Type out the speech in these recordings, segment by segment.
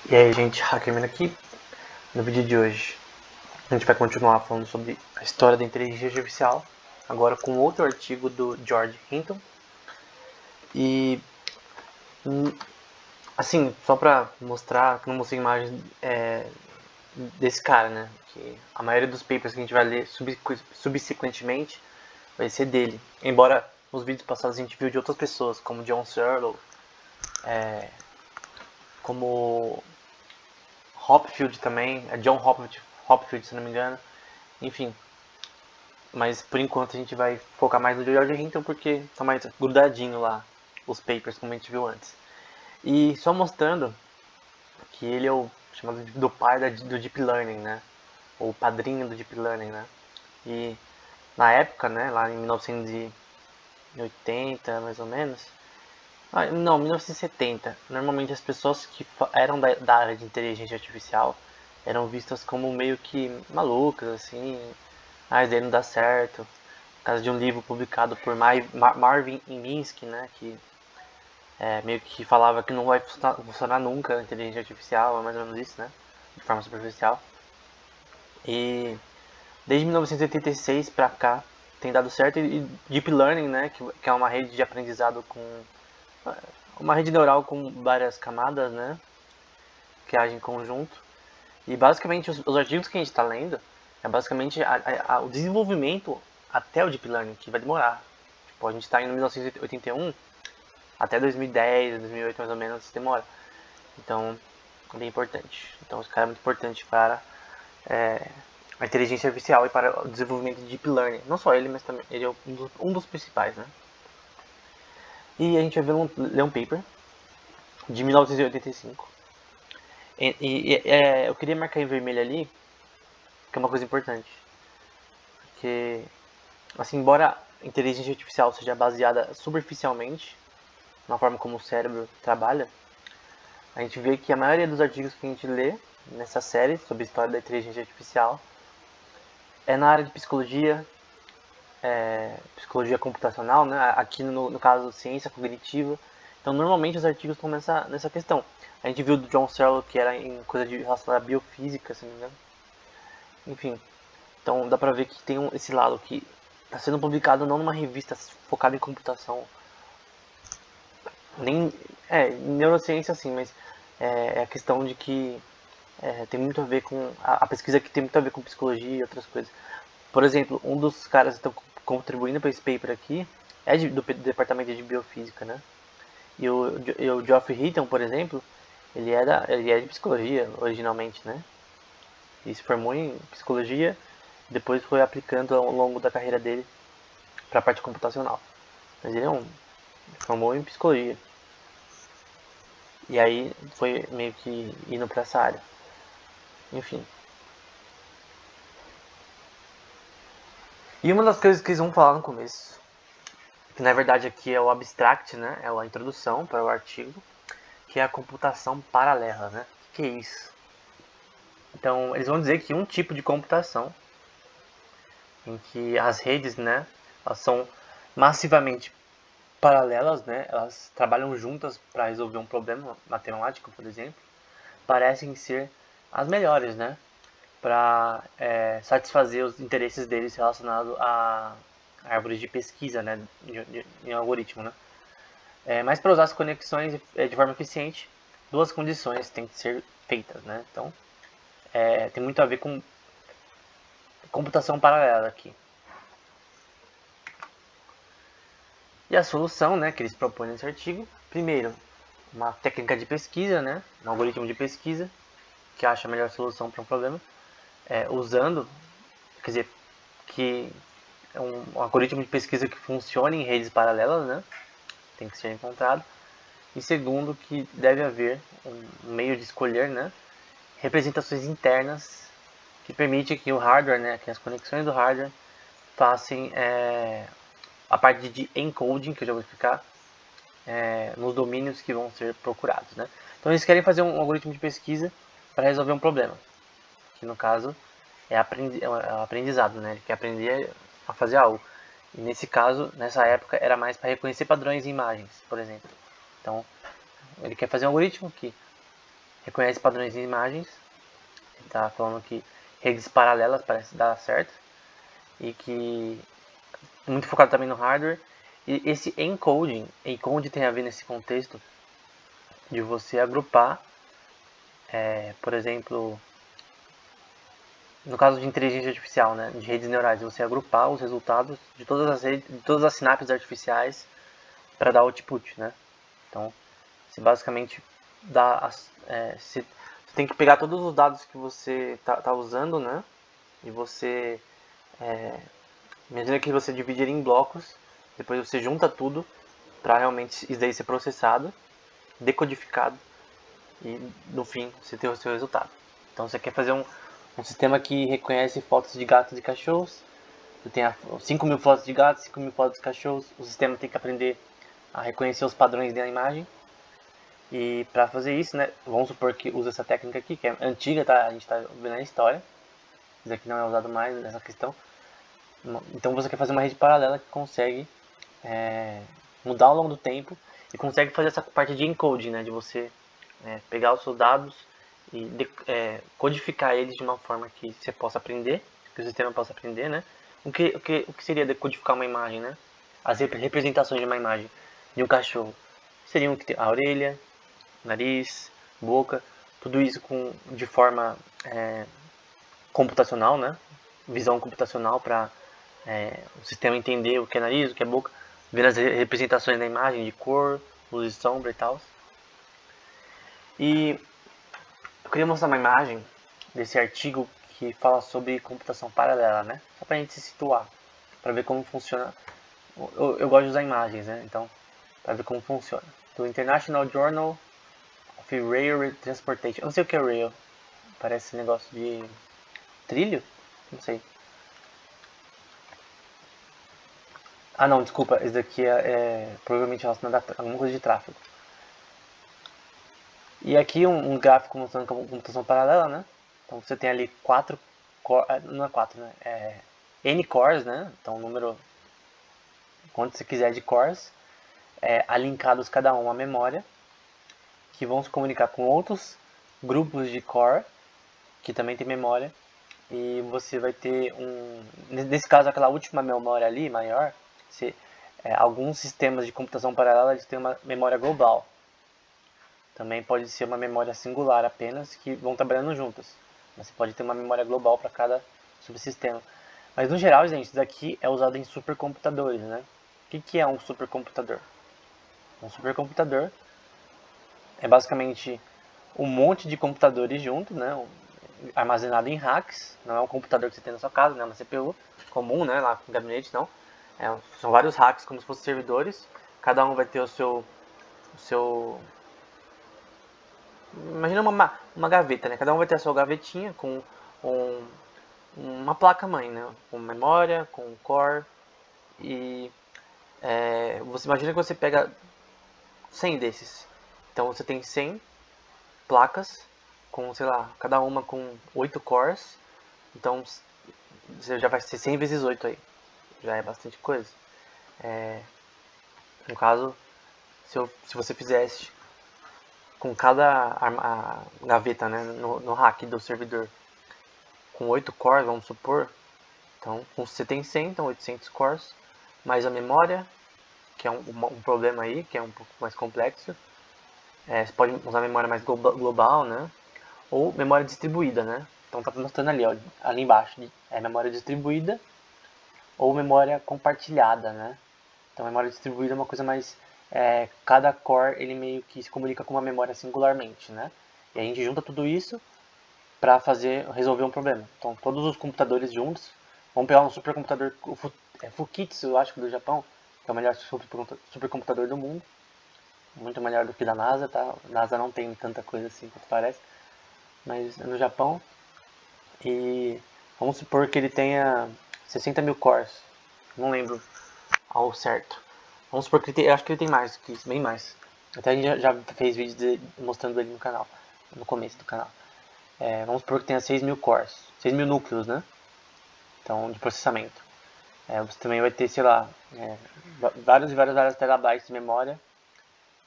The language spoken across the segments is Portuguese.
E aí, gente, Hackerman aqui. No vídeo de hoje a gente vai continuar falando sobre a história da inteligência artificial, agora com outro artigo do George Hinton. E assim, só pra mostrar, que não mostrei imagens desse cara, né? Que a maioria dos papers que a gente vai ler subsequentemente vai ser dele. Embora nos vídeos passados a gente viu de outras pessoas, como John Searle, como Hopfield também, é John Hopfield, se não me engano. Enfim, mas por enquanto a gente vai focar mais no George Hinton porque tá mais grudadinho lá os papers, como a gente viu antes. E só mostrando que ele é o chamado do pai do Deep Learning, né? Ou o padrinho do Deep Learning, né? E na época, né, lá em 1980 mais ou menos, não, 1970, normalmente as pessoas que eram da área de inteligência artificial eram vistas como meio que malucas, assim, a ideia não dá certo. Por causa de um livro publicado por Marvin Minsky, né, que meio que falava que não vai funcionar nunca a inteligência artificial, é mais ou menos isso, né, de forma superficial. E desde 1986 para cá tem dado certo, e Deep Learning, né, que é uma rede de aprendizado com uma rede neural com várias camadas, né, que agem em conjunto. E basicamente os artigos que a gente está lendo é basicamente o desenvolvimento até o Deep Learning, que vai demorar. Tipo, a gente está em 1981, até 2010, 2008 mais ou menos, demora. Então, é bem importante. Então, esse cara é muito importante para a inteligência artificial e para o desenvolvimento de Deep Learning. Não só ele, mas também ele é um dos principais, né? E a gente vai ler um paper de 1985. Eu queria marcar em vermelho ali, que é uma coisa importante. Porque, assim, embora a inteligência artificial seja baseada superficialmente na forma como o cérebro trabalha, a gente vê que a maioria dos artigos que a gente lê nessa série sobre a história da inteligência artificial é na área de psicologia, psicologia computacional, né? Aqui no caso ciência cognitiva. Então normalmente os artigos estão nessa questão. A gente viu do John Searle que era em coisa relacionada à biofísica, se não me engano. Enfim, então dá pra ver que tem esse lado que está sendo publicado não numa revista focada em computação, nem neurociência sim, mas é a questão de que tem muito a ver com a pesquisa, que tem muito a ver com psicologia e outras coisas. Por exemplo, um dos caras que estão contribuindo para esse paper aqui é do departamento de biofísica, né? E o Geoffrey Hinton, por exemplo, ele é de psicologia originalmente, né? Ele se formou em psicologia, depois foi aplicando ao longo da carreira dele para a parte computacional. Mas ele formou em psicologia. E aí foi meio que indo para essa área. Enfim. E uma das coisas que eles vão falar no começo, que na verdade aqui é o abstract, né? É a introdução para o artigo, que é a computação paralela, né? O que é isso? Então, eles vão dizer que um tipo de computação em que as redes, né, elas são massivamente paralelas, né? Elas trabalham juntas para resolver um problema matemático, por exemplo, parecem ser as melhores, né? Para satisfazer os interesses deles relacionados a árvores de pesquisa, né? Em algoritmo, né? Mas para usar as conexões de forma eficiente, duas condições têm que ser feitas, né? Então, tem muito a ver com computação paralela aqui. E a solução, né, que eles propõem nesse artigo, primeiro, uma técnica de pesquisa, né, um algoritmo de pesquisa que acha a melhor solução para um problema, usando, quer dizer, que é um algoritmo de pesquisa que funcione em redes paralelas, né, tem que ser encontrado. E segundo, que deve haver um meio de escolher, né, representações internas que permite que o hardware, né, que as conexões do hardware façam a parte de encoding, que eu já vou explicar, nos domínios que vão ser procurados, né. Então eles querem fazer um algoritmo de pesquisa para resolver um problema, que no caso é aprendizado, né, ele quer aprender a fazer algo. E nesse caso, nessa época, era mais para reconhecer padrões em imagens, por exemplo. Então, ele quer fazer um algoritmo que reconhece padrões em imagens. Ele está falando que redes paralelas parece dar certo. E que muito focado também no hardware. E esse encoding tem a ver nesse contexto de você agrupar, por exemplo, no caso de inteligência artificial, né, de redes neurais, você agrupar os resultados de todas as redes, de todas as sinapses artificiais para dar output, né? Então, você basicamente dá, você tem que pegar todos os dados que você tá usando, né? E você imagina que você divide ele em blocos, depois você junta tudo para realmente isso daí ser processado, decodificado e no fim você ter o seu resultado. Então você quer fazer um sistema que reconhece fotos de gatos e cachorros, você tem 5.000 fotos de gatos, 5.000 fotos de cachorros, o sistema tem que aprender a reconhecer os padrões da imagem. E para fazer isso, né, vamos supor que usa essa técnica aqui, que é antiga, tá? A gente está vendo a história, isso aqui não é usado mais nessa questão. Então você quer fazer uma rede paralela que consegue mudar ao longo do tempo e consegue fazer essa parte de encoding, né, de você pegar os seus dados e codificar eles de uma forma que você possa aprender, que o sistema possa aprender, né? O que seria decodificar uma imagem, né? As representações de uma imagem de um cachorro seriam a orelha, nariz, boca, tudo isso de forma computacional, né? Visão computacional para o sistema entender o que é nariz, o que é boca, ver as representações da imagem de cor, luz e sombra e tal. E eu queria mostrar uma imagem desse artigo que fala sobre computação paralela, né? Só pra gente se situar, para ver como funciona. Eu gosto de usar imagens, né? Então, para ver como funciona. Do International Journal of Rail Transportation. Eu não sei o que é rail. Parece negócio de trilho? Não sei. Ah não, desculpa, esse daqui é provavelmente relacionado a alguma coisa de tráfego. E aqui um gráfico mostrando computação paralela, né? Então você tem ali 4 cores, não é 4, né? N cores, né? Então número, quanto você quiser de cores, alinkados cada um à memória, que vão se comunicar com outros grupos de core, que também tem memória, e você vai ter nesse caso aquela última memória ali, maior, alguns sistemas de computação paralela eles têm uma memória global. Também pode ser uma memória singular apenas, que vão trabalhando juntas. Mas você pode ter uma memória global para cada subsistema. Mas no geral, gente, isso daqui é usado em supercomputadores, né? O que é um supercomputador? Um supercomputador é basicamente um monte de computadores juntos, né? Armazenado em racks. Não é um computador que você tem na sua casa, não é uma CPU comum, né? Lá no gabinete, não. São vários racks como se fossem servidores. Cada um vai ter o seu imagina uma gaveta, né? Cada um vai ter a sua gavetinha com uma placa-mãe, né? Com memória, com core. E você imagina que você pega 100 desses. Então você tem 100 placas, com, sei lá, cada uma com 8 cores. Então você já vai ser 100 vezes 8 aí. Já é bastante coisa. No caso, se você fizesse com cada gaveta, né, no rack do servidor com 8 cores, vamos supor. Então, você tem 100, então 800 cores, mais a memória, que é um problema aí, que é um pouco mais complexo. Você pode usar memória mais global, né? Ou memória distribuída, né? Então tá mostrando ali, ó, ali embaixo, memória distribuída ou memória compartilhada, né? Então memória distribuída é uma coisa mais cada core ele meio que se comunica com uma memória singularmente, né? E a gente junta tudo isso para resolver um problema. Então todos os computadores juntos, vamos pegar um supercomputador, o Fukitsu, eu acho que do Japão, que é o melhor supercomputador do mundo, muito melhor do que da NASA, tá? A NASA não tem tanta coisa assim quanto parece, mas é no Japão. E vamos supor que ele tenha 60.000 cores, não lembro ao certo. Vamos supor que ele tem, eu acho que ele tem mais que isso, bem mais. Até a gente já fez vídeos mostrando ele no canal, no começo do canal. Vamos supor que tenha 6.000 cores, 6.000 núcleos, né? Então, de processamento. Você também vai ter, sei lá, vários terabytes de memória.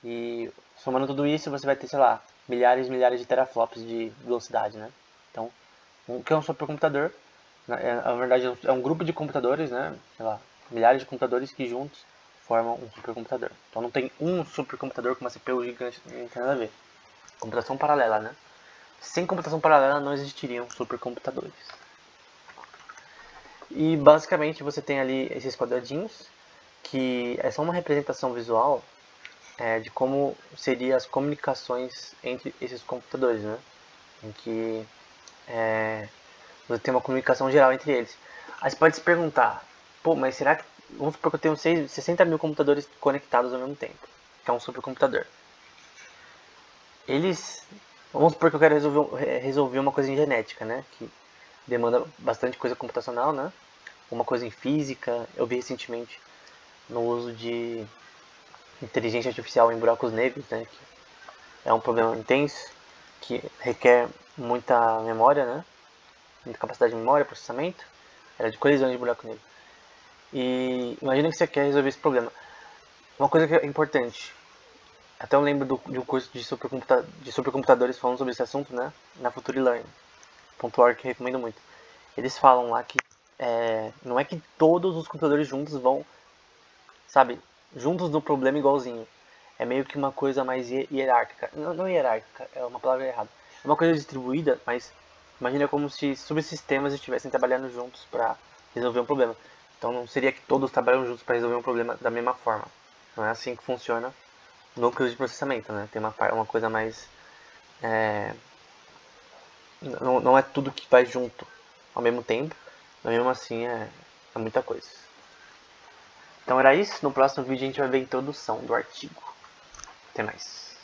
E somando tudo isso, você vai ter, sei lá, milhares e milhares de teraflops de velocidade, né? Então, o que é um supercomputador? Na verdade, é um grupo de computadores, né? Sei lá, milhares de computadores que juntos formam um supercomputador. Então não tem um supercomputador com uma CPU gigante, não tem nada a ver. Computação paralela, né? Sem computação paralela não existiriam supercomputadores. E basicamente você tem ali esses quadradinhos, que é só uma representação visual de como seriam as comunicações entre esses computadores, né? Em que você tem uma comunicação geral entre eles. Aí você pode se perguntar, pô, mas será que, vamos supor que eu tenho 60 mil computadores conectados ao mesmo tempo, que é um supercomputador. Vamos supor que eu quero resolver uma coisa em genética, né? Que demanda bastante coisa computacional, né? Uma coisa em física. Eu vi recentemente no uso de inteligência artificial em buracos negros, né? Que é um problema intenso, que requer muita memória, né? Muita capacidade de memória, processamento. Era de colisões de buraco negro. E imagina que você quer resolver esse problema. Uma coisa que é importante. Até eu lembro de um curso de supercomputadores falando sobre esse assunto, né? Na FutureLearn.org, que eu recomendo muito. Eles falam lá que não é que todos os computadores juntos vão, sabe, juntos no problema igualzinho. É meio que uma coisa mais hierárquica. Não hierárquica, é uma palavra errada. É uma coisa distribuída, mas imagina como se subsistemas estivessem trabalhando juntos para resolver um problema. Então não seria que todos trabalham juntos para resolver um problema da mesma forma. Não é assim que funciona núcleos de processamento, né? Tem uma coisa mais... não é tudo que vai junto ao mesmo tempo, mas mesmo assim é muita coisa. Então era isso. No próximo vídeo a gente vai ver a introdução do artigo. Até mais.